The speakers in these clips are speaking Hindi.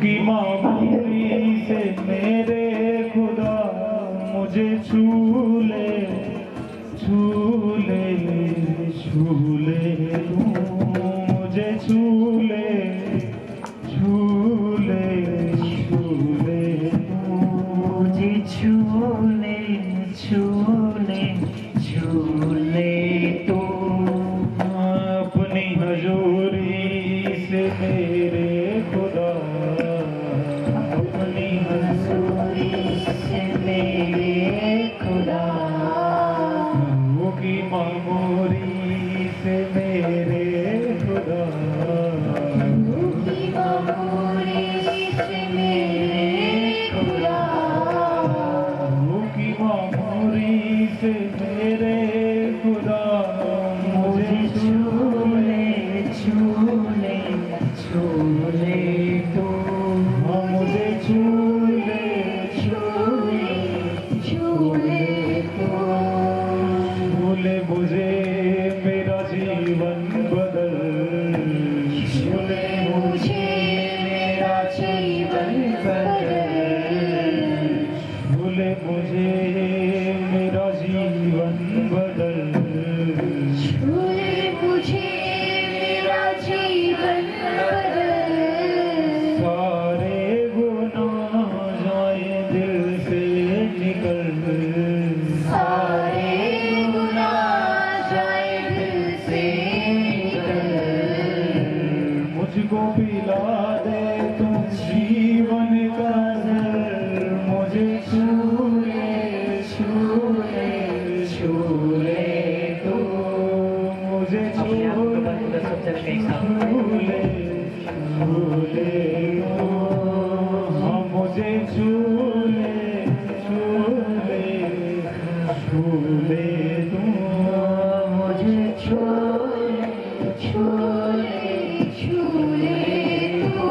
की मामूली से मेरे खुदा मुझे छू ले छू ले छू ले तू मुझे छू ले छू ले छू ले तू मुझे छू ले छू ले छू ले तू अपनी हजूरी से मेरे खुदा अपनी हजूरी से मेरे खुदा की मामूरी से मेरे खुदा की मामूरी से मेरे खुदा की मामूरी से मेरे खुदा मुझे छू ले छू ले छू ले तू मुझे छू ले छू ले छू ले तू भूले मुझे मेरा जीवन बदल छूले मुझे मेरा जीवन बदल भूले मुझे मेरा जीवन बदल छूले मुझे मेरा जीवन बदल सारे गुनाह जाए दिल से निकल सारे गुनाह जाए दिल से निकल मुझको पिला दे तुम जीवन का जल मुझे छू ले छू ले छू ले तू मुझे छू ले छू ले तू हाँ मुझे छू ले छू ले छू ले तू मुझे छू ले छू ले छू ले तू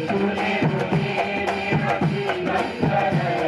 झूले झूले मेरा जीवन भर